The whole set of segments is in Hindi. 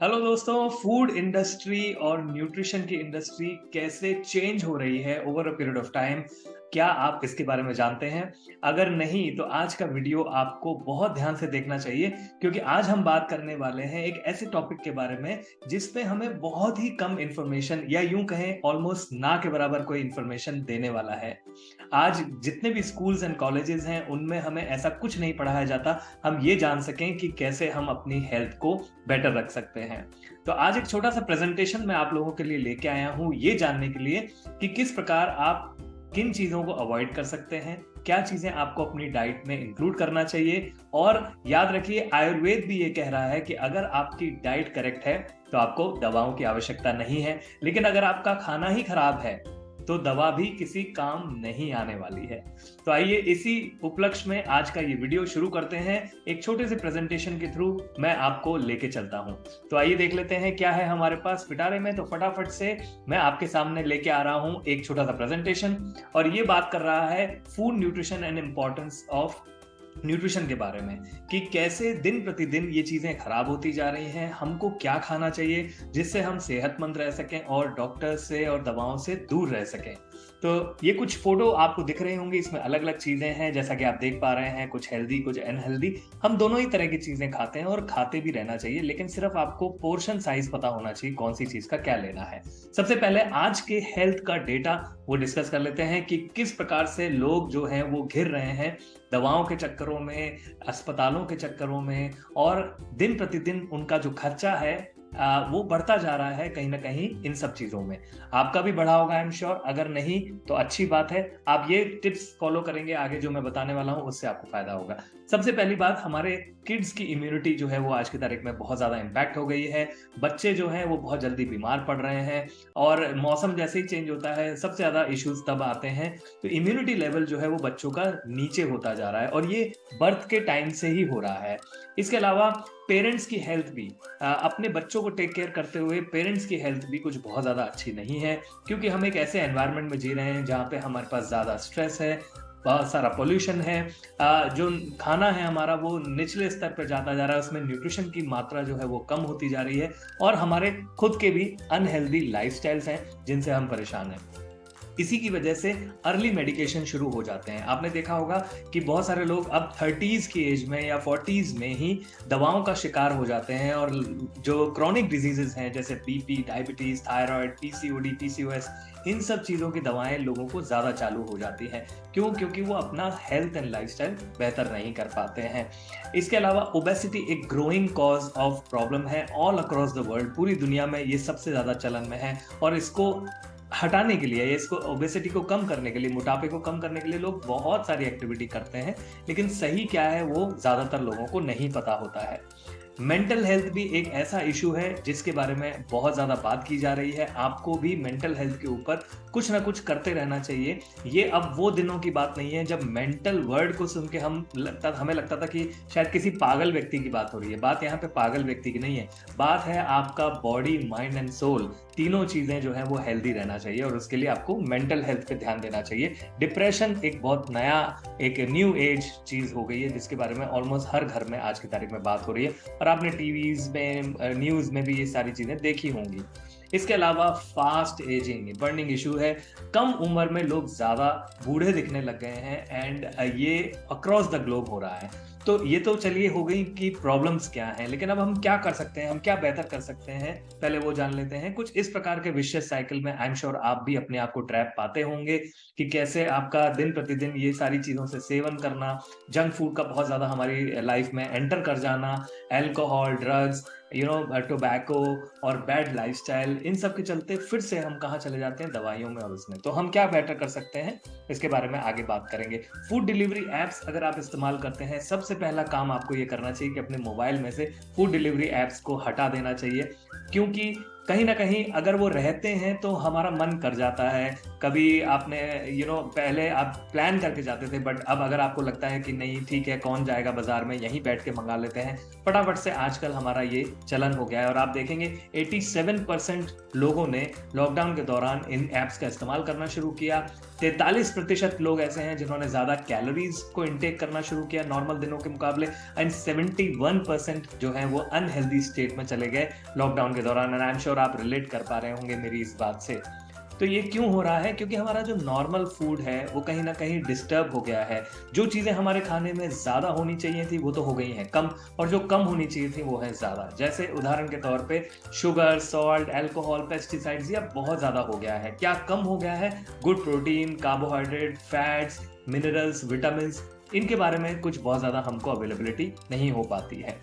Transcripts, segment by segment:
हेलो दोस्तों, फूड इंडस्ट्री और न्यूट्रिशन की इंडस्ट्री कैसे चेंज हो रही है over a period of time, क्या आप इसके बारे में जानते हैं? अगर नहीं तो आज का वीडियो आपको बहुत ध्यान से देखना चाहिए, क्योंकि आज हम बात करने वाले हैं एक ऐसे टॉपिक के बारे में जिसपे हमें बहुत ही कम इंफॉर्मेशन या यूं कहें ऑलमोस्ट ना के बराबर कोई इंफॉर्मेशन देने वाला है। आज जितने भी स्कूल्स एंड कॉलेजेस हैं उनमें हमें ऐसा कुछ नहीं पढ़ाया जाता, हम ये जान सकें कि कैसे हम अपनी हेल्थ को बेटर रख सकते हैं। तो आज एक छोटा सा प्रेजेंटेशन मैं आप लोगों के लिए लेके आया हूं, ये जानने के लिए कि किस प्रकार आप किन चीजों को अवॉइड कर सकते हैं, क्या चीजें आपको अपनी डाइट में इंक्लूड करना चाहिए। और याद रखिए, आयुर्वेद भी ये कह रहा है कि अगर आपकी डाइट करेक्ट है तो आपको दवाओं की आवश्यकता नहीं है, लेकिन अगर आपका खाना ही खराब है तो दवा भी किसी काम नहीं आने वाली है। तो आइए इसी उपलक्ष्य में आज का ये वीडियो शुरू करते हैं। एक छोटे से प्रेजेंटेशन के थ्रू मैं आपको लेके चलता हूं। तो आइए देख लेते हैं क्या है हमारे पास पिटारे में। तो फटाफट से मैं आपके सामने लेके आ रहा हूं एक छोटा सा प्रेजेंटेशन, और ये बात कर रहा है food nutrition and importance of nutrition के बारे में, कि कैसे दिन प्रतिदिन ये चीजें खराब होती जा रही हैं, हमको क्या खाना चाहिए जिससे हम सेहतमंद रह सकें और डॉक्टर से और दवाओं से दूर रह सकें। तो ये कुछ फोटो आपको दिख रहे होंगे, इसमें अलग अलग चीजें हैं जैसा कि आप देख पा रहे हैं, कुछ हेल्दी कुछ अनहेल्दी। हम दोनों ही तरह की चीजें खाते हैं और खाते भी रहना चाहिए, लेकिन सिर्फ आपको पोर्शन साइज पता होना चाहिए कौन सी चीज का क्या लेना है। सबसे पहले आज के हेल्थ का डेटा वो डिस्कस कर लेते हैं कि किस प्रकार से लोग जो हैं वो घिर रहे हैं दवाओं के चक्करों में, अस्पतालों के चक्करों में, और दिन प्रतिदिन उनका जो खर्चा है वो बढ़ता जा रहा है कहीं ना कहीं इन सब चीजों में। आपका भी बढ़ा होगा आई एम श्योर, अगर नहीं तो अच्छी बात है, आप ये टिप्स फॉलो करेंगे आगे जो मैं बताने वाला हूं उससे आपको फायदा होगा। सबसे पहली बात, हमारे किड्स की इम्यूनिटी जो है वो आज की तारीख में बहुत ज्यादा इम्पैक्ट हो गई है। बच्चे जो हैं वो बहुत जल्दी बीमार पड़ रहे हैं, और मौसम जैसे ही चेंज होता है सबसे ज्यादा इश्यूज तब आते हैं। तो इम्यूनिटी लेवल जो है वो बच्चों का नीचे होता जा रहा है, और ये बर्थ के टाइम से ही हो रहा है। इसके अलावा पेरेंट्स की हेल्थ भी, अपने बच्चों को टेक केयर करते हुए पेरेंट्स की हेल्थ भी कुछ बहुत ज़्यादा अच्छी नहीं है, क्योंकि हम एक ऐसे एनवायरनमेंट में जी रहे हैं जहाँ पे हमारे पास ज़्यादा स्ट्रेस है, बहुत सारा पोल्यूशन है, जो खाना है हमारा वो निचले स्तर पर जाता जा रहा है, उसमें न्यूट्रिशन की मात्रा जो है वो कम होती जा रही है, और हमारे खुद के भी अनहेल्दी लाइफस्टाइल्स हैं जिनसे हम परेशान हैं। इसी की वजह से अर्ली मेडिकेशन शुरू हो जाते हैं। आपने देखा होगा कि बहुत सारे लोग अब 30s की एज में या 40s में ही दवाओं का शिकार हो जाते हैं, और जो क्रॉनिक डिजीजेस हैं जैसे BP, diabetes, thyroid, PCOD, PCOS, इन सब चीज़ों की दवाएं लोगों को ज़्यादा चालू हो जाती हैं। क्यों? क्योंकि वो अपना हेल्थ एंड लाइफस्टाइल बेहतर नहीं कर पाते हैं। इसके अलावा ओबेसिटी एक ग्रोइंग कॉज ऑफ प्रॉब्लम है ऑल अक्रॉस द वर्ल्ड। पूरी दुनिया में ये सबसे ज़्यादा चलन में है, और इसको हटाने के लिए, इसको ओबेसिटी को कम करने के लिए, मोटापे को कम करने के लिए लोग बहुत सारी एक्टिविटी करते हैं, लेकिन सही क्या है वो ज़्यादातर लोगों को नहीं पता होता है। मेंटल हेल्थ भी एक ऐसा इशू है जिसके बारे में बहुत ज़्यादा बात की जा रही है। आपको भी मेंटल हेल्थ के ऊपर कुछ ना कुछ करते रहना चाहिए। ये अब वो दिनों की बात नहीं है जब मेंटल वर्ड को सुन के हमें लगता था कि शायद किसी पागल व्यक्ति की बात हो रही है। बात यहाँ पे पागल व्यक्ति की नहीं है, बात है आपका बॉडी, माइंड एंड सोल, तीनों चीज़ें जो हैं वो हेल्दी रहना चाहिए, और उसके लिए आपको मेंटल हेल्थ पे ध्यान देना चाहिए। डिप्रेशन एक बहुत नया, एक न्यू एज चीज़ हो गई है जिसके बारे में ऑलमोस्ट हर घर में आज की तारीख में बात हो रही है, और आपने टीवीज में, न्यूज़ में भी ये सारी चीज़ें देखी होंगी। इसके अलावा फास्ट एजिंग बर्निंग इशू है। कम उम्र में लोग ज़्यादा बूढ़े दिखने लग गए हैं, एंड ये अक्रॉस द ग्लोब हो रहा है। तो ये तो चलिए हो गई कि प्रॉब्लम्स क्या हैं, लेकिन अब हम क्या कर सकते हैं, हम क्या बेहतर कर सकते हैं, पहले वो जान लेते हैं। कुछ इस प्रकार के विशियस साइकिल में आई एम श्योर आप भी अपने आप को ट्रैप पाते होंगे, कि कैसे आपका दिन प्रतिदिन ये सारी चीज़ों से सेवन करना, जंक फूड का बहुत ज़्यादा हमारी लाइफ में एंटर कर जाना, अल्कोहल, ड्रग्स, टोबैको और बैड लाइफस्टाइल, इन सब के चलते फिर से हम कहाँ चले जाते हैं, दवाइयों में और उसमें। तो हम क्या बेटर कर सकते हैं इसके बारे में आगे बात करेंगे। फूड डिलीवरी एप्स अगर आप इस्तेमाल करते हैं, सबसे पहला काम आपको ये करना चाहिए कि अपने मोबाइल में से फूड डिलीवरी एप्स को हटा देना चाहिए, क्योंकि कहीं ना कहीं अगर वो रहते हैं तो हमारा मन कर जाता है। कभी आपने पहले आप प्लान करके जाते थे, बट अब अगर आपको लगता है कि नहीं ठीक है, कौन जाएगा बाजार में, यहीं बैठ के मंगा लेते हैं फटाफट से, आजकल हमारा ये चलन हो गया है। और आप देखेंगे 87% लोगों ने लॉकडाउन के दौरान इन ऐप्स का इस्तेमाल करना शुरू किया। 43% लोग ऐसे हैं जिन्होंने ज्यादा कैलोरीज को इनटेक करना शुरू किया नॉर्मल दिनों के मुकाबले, एंड 71% जो है वो अनहेल्दी स्टेट में चले गए लॉकडाउन के दौरान। एंड आई एम श्योर आप रिलेट कर पा रहे होंगे मेरी इस बात से। तो ये क्यों हो रहा है? क्योंकि हमारा जो नॉर्मल फूड है वो कहीं ना कहीं डिस्टर्ब हो गया है। जो चीजें हमारे खाने में ज्यादा होनी चाहिए थी वो तो हो गई हैं कम, और जो कम होनी चाहिए थी वो है ज्यादा। जैसे उदाहरण के तौर पे शुगर, सॉल्ट, अल्कोहल, पेस्टिसाइड्स, ये बहुत ज्यादा हो गया है। क्या कम हो गया है? Good protein, carbohydrate, fats, minerals, vitamin, इनके बारे में कुछ बहुत ज्यादा हमको अवेलेबिलिटी नहीं हो पाती है।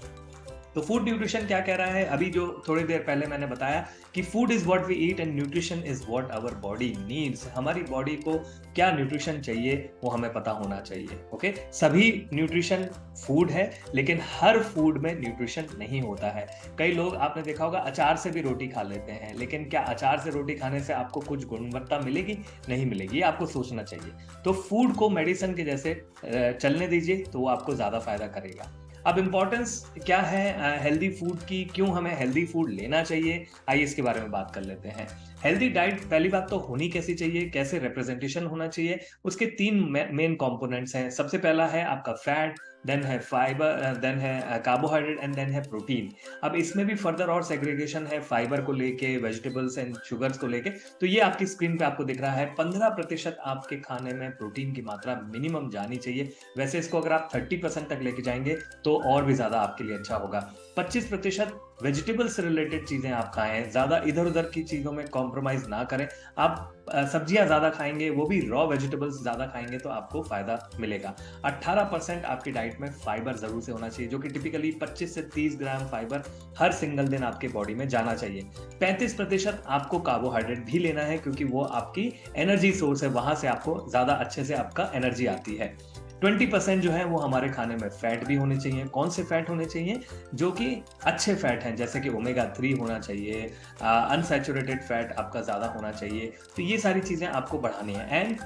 तो फूड न्यूट्रिशन क्या कह रहा है? अभी जो थोड़ी देर पहले मैंने बताया कि food is what we eat and nutrition is what our body needs. हमारी बॉडी को क्या न्यूट्रिशन चाहिए वो हमें पता होना चाहिए। ओके, सभी न्यूट्रिशन फूड है, लेकिन हर फूड में न्यूट्रिशन नहीं होता है। कई लोग, आपने देखा होगा, अचार से भी रोटी खा लेते हैं, लेकिन क्या अचार से रोटी खाने से आपको कुछ गुणवत्ता मिलेगी? नहीं मिलेगी। आपको सोचना चाहिए। तो फूड को मेडिसिन के जैसे चलने दीजिए, तो वो आपको ज्यादा फायदा करेगा। अब इंपॉर्टेंस क्या है हेल्दी फूड की, क्यों हमें हेल्दी फूड लेना चाहिए, आइए इसके बारे में बात कर लेते हैं। हेल्दी डाइट पहली बात तो होनी कैसी चाहिए, कैसे रिप्रेजेंटेशन होना चाहिए, उसके 3 मेन कंपोनेंट्स हैं। सबसे पहला है आपका फैट, देन है फाइबर, देन है कार्बोहाइड्रेट, एंड देन है प्रोटीन। अब इसमें भी फर्दर और सेग्रीगेशन है फाइबर को लेके, वेजिटेबल्स एंड शुगर्स को लेके। तो ये आपकी स्क्रीन पे आपको दिख रहा है। 15% आपके खाने में प्रोटीन की मात्रा मिनिमम जानी चाहिए। वैसे इसको अगर आप 30% तक लेके जाएंगे तो और भी ज्यादा आपके लिए अच्छा होगा। 25% वेजिटेबल से रिलेटेड चीजें आप खाएं, ज्यादा इधर उधर की चीजों में कॉम्प्रोमाइज ना करें। आप सब्जियां ज्यादा खाएंगे, वो भी रॉ वेजिटेबल्स ज्यादा खाएंगे, तो आपको फायदा मिलेगा। 18% आपकी डाइट में फाइबर जरूर से होना चाहिए, जो कि टिपिकली 25 से 30 ग्राम फाइबर हर सिंगल दिन आपके बॉडी में जाना चाहिए। 35% आपको कार्बोहाइड्रेट भी लेना है, क्योंकि वो आपकी एनर्जी सोर्स है, वहां से आपको ज्यादा अच्छे से आपका एनर्जी आती है। 20% जो है वो हमारे खाने में फैट भी होने चाहिए। कौन से फैट होने चाहिए? जो कि अच्छे फैट हैं, जैसे कि ओमेगा 3 होना चाहिए, अनसैचुरेटेड फैट आपका ज्यादा होना चाहिए। तो ये सारी चीजें आपको बढ़ानी है। एंड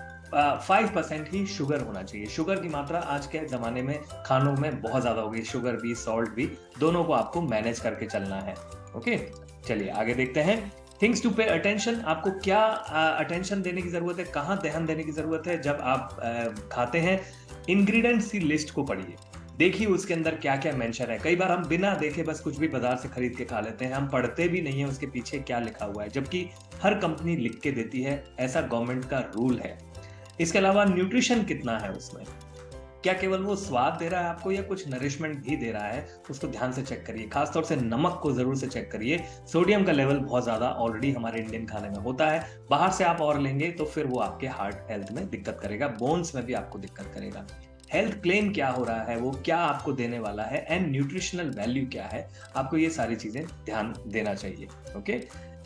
5% ही शुगर होना चाहिए। शुगर की मात्रा आज के जमाने में खानों में बहुत ज्यादा होगी, शुगर भी, सॉल्ट भी, दोनों को आपको मैनेज करके चलना है। ओके, चलिए आगे देखते हैं। थिंग्स टू पे अटेंशन, आपको क्या अटेंशन देने की जरूरत है, कहाँ ध्यान देने की जरूरत है जब आप खाते हैं? इंग्रेडिएंट्स की लिस्ट को पढ़िए, देखिए उसके अंदर क्या क्या मेंशन है। कई बार हम बिना देखे बस कुछ भी बाजार से खरीद के खा लेते हैं, हम पढ़ते भी नहीं है उसके पीछे क्या लिखा हुआ है, जबकि हर कंपनी लिख के देती है, ऐसा गवर्नमेंट का रूल है। इसके अलावा न्यूट्रिशन कितना है उसमें, क्या केवल वो स्वाद दे रहा है आपको या कुछ नरिशमेंट भी दे रहा है, उसको ध्यान से चेक करिए। खासतौर से नमक को जरूर से चेक करिए। सोडियम का लेवल बहुत ज्यादा ऑलरेडी हमारे इंडियन खाने में होता है, बाहर से आप और लेंगे तो फिर वो आपके हार्ट हेल्थ में दिक्कत करेगा, बोन्स में भी आपको दिक्कत करेगा। हेल्थ क्लेम क्या हो रहा है, वो क्या आपको देने वाला है, एंड न्यूट्रिशनल वैल्यू क्या है, आपको ये सारी चीजें ध्यान देना चाहिए। Okay,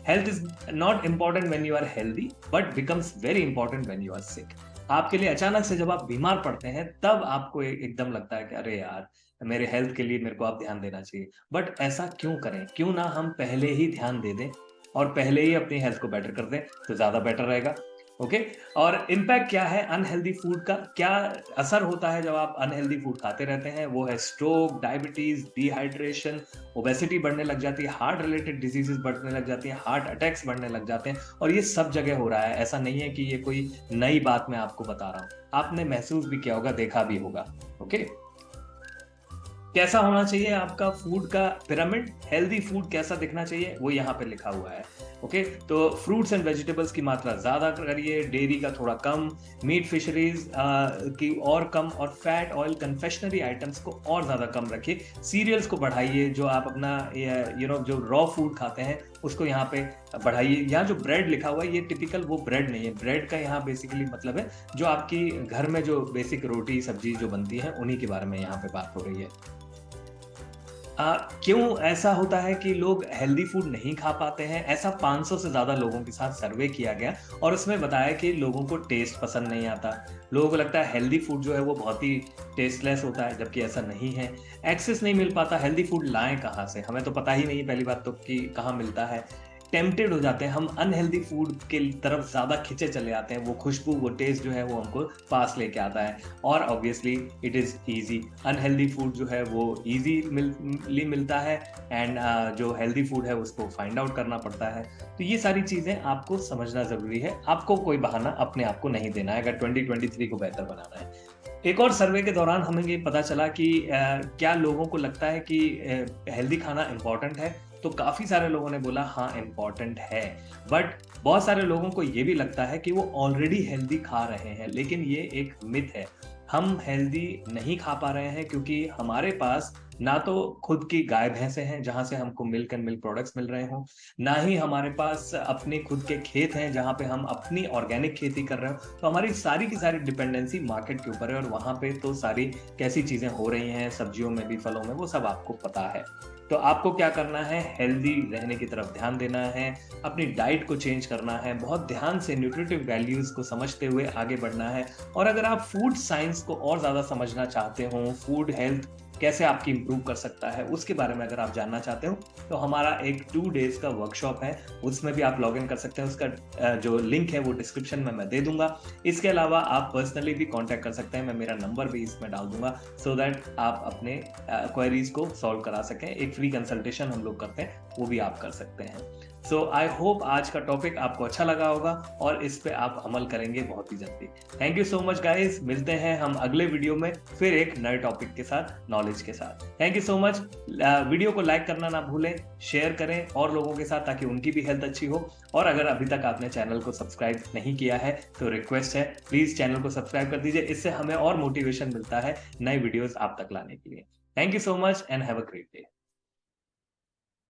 health is not important when you are healthy, but becomes very important when you are sick. आपके लिए अचानक से जब आप बीमार पड़ते हैं तब आपको एकदम लगता है कि अरे यार, मेरे हेल्थ के लिए मेरे को आप ध्यान देना चाहिए। बट ऐसा क्यों करें? क्यों ना हम पहले ही ध्यान दे दें और पहले ही अपनी हेल्थ को बेटर कर दें, तो ज्यादा बेटर रहेगा। ओके, और इम्पैक्ट क्या है अनहेल्दी फूड का, क्या असर होता है जब आप अनहेल्दी फूड खाते रहते हैं? वो है स्ट्रोक, डायबिटीज, डिहाइड्रेशन, ओबेसिटी बढ़ने लग जाती है, हार्ट रिलेटेड डिजीजेस बढ़ने लग जाती हैं, हार्ट अटैक्स बढ़ने लग जाते हैं। और ये सब जगह हो रहा है, ऐसा नहीं है कि ये कोई नई बात मैं आपको बता रहा हूं, आपने महसूस भी किया होगा, देखा भी होगा। ओके, कैसा होना चाहिए आपका फूड का पिरामिड, हेल्दी फूड कैसा दिखना चाहिए, वो यहाँ पे लिखा हुआ है। ओके, तो फ्रूट्स एंड वेजिटेबल्स की मात्रा ज्यादा करिए, डेयरी का थोड़ा कम, मीट फिशरीज की और कम, और फैट ऑयल कन्फेक्शनरी आइटम्स को और ज्यादा कम रखिए। सीरियल्स को बढ़ाइए, जो आप अपना जो रॉ फूड खाते हैं उसको यहाँ पे बढ़ाइए। यहाँ जो ब्रेड लिखा हुआ है ये टिपिकल वो ब्रेड नहीं है, ब्रेड का यहाँ बेसिकली मतलब है जो आपकी घर में जो बेसिक रोटी सब्जी जो बनती है उन्हीं के बारे में यहाँ पे बात हो रही है। क्यों ऐसा होता है कि लोग हेल्दी फूड नहीं खा पाते हैं? ऐसा 500 से ज्यादा लोगों के साथ सर्वे किया गया और उसमें बताया कि लोगों को टेस्ट पसंद नहीं आता। लोगों को लगता है हेल्दी फूड जो है वो बहुत ही टेस्टलेस होता है, जबकि ऐसा नहीं है। एक्सेस नहीं मिल पाता, हेल्दी फूड लाएं कहाँ से, हमें तो पता ही नहीं पहली बात तो कि कहाँ मिलता है। टेम्प्टेड हो जाते हैं, हम अनहेल्दी फूड के तरफ ज़्यादा खिंचे चले जाते हैं। वो खुशबू, वो टेस्ट जो है वो हमको पास लेके आता है और obviously it is easy. Unhealthy food जो है वो ईज़िली मिलता है एंड जो हेल्दी फूड है उसको फाइंड आउट करना पड़ता है। तो ये सारी चीज़ें आपको समझना ज़रूरी है। आपको कोई बहाना अपने आप को नहीं देना है अगर 2023 को बेहतर बनाना है। एक और सर्वे के दौरान हमें ये पता चला कि क्या लोगों को लगता है कि हेल्दी खाना इम्पोर्टेंट है? तो काफ़ी सारे लोगों ने बोला हाँ, इम्पोर्टेंट है। बट बहुत सारे लोगों को ये भी लगता है कि वो ऑलरेडी हेल्दी खा रहे हैं, लेकिन ये एक मिथ है। हम हेल्दी नहीं खा पा रहे हैं क्योंकि हमारे पास ना तो खुद की गाय भैंसे हैं जहाँ से हमको मिल्क एंड मिल्क प्रोडक्ट्स मिल रहे हों, ना ही हमारे पास अपने खुद के खेत हैं जहाँ पे हम अपनी ऑर्गेनिक खेती कर रहे हो। तो हमारी सारी की सारी डिपेंडेंसी मार्केट के ऊपर है और वहाँ पे तो सारी कैसी चीज़ें हो रही हैं, सब्जियों में भी, फलों में, वो सब आपको पता है। तो आपको क्या करना है, हेल्दी रहने की तरफ ध्यान देना है, अपनी डाइट को चेंज करना है, बहुत ध्यान से न्यूट्रिटिव वैल्यूज़ को समझते हुए आगे बढ़ना है। और अगर आप फूड साइंस को और ज़्यादा समझना चाहते हो, फूड हेल्थ कैसे आपकी इम्प्रूव कर सकता है, उसके बारे में अगर आप जानना चाहते हो, तो हमारा एक 2 डेज़ का वर्कशॉप है, उसमें भी आप लॉग इन कर सकते हैं। उसका जो लिंक है वो डिस्क्रिप्शन में मैं दे दूँगा। इसके अलावा आप पर्सनली भी कॉन्टैक्ट कर सकते हैं, मैं मेरा नंबर भी इसमें डाल दूँगा सो दैट आप अपने क्वेरीज़ को सॉल्व करा सकें। एक फ्री कंसल्टेशन हम लोग करते हैं, वो भी आप कर सकते हैं। सो आई होप आज का टॉपिक आपको अच्छा लगा होगा और इस पे आप अमल करेंगे बहुत ही जल्दी। Thank you so much guys, मिलते हैं हम अगले वीडियो में फिर एक नए टॉपिक के साथ, नॉलेज के साथ। Thank you so much. Video को लाइक करना ना भूलें, शेयर करें और लोगों के साथ ताकि उनकी भी हेल्थ अच्छी हो। और अगर अभी तक आपने चैनल को सब्सक्राइब नहीं किया है तो रिक्वेस्ट है, प्लीज चैनल को सब्सक्राइब कर दीजिए। इससे हमें और मोटिवेशन मिलता है नए वीडियोस आप तक लाने के लिए। Thank you so much and have a great day.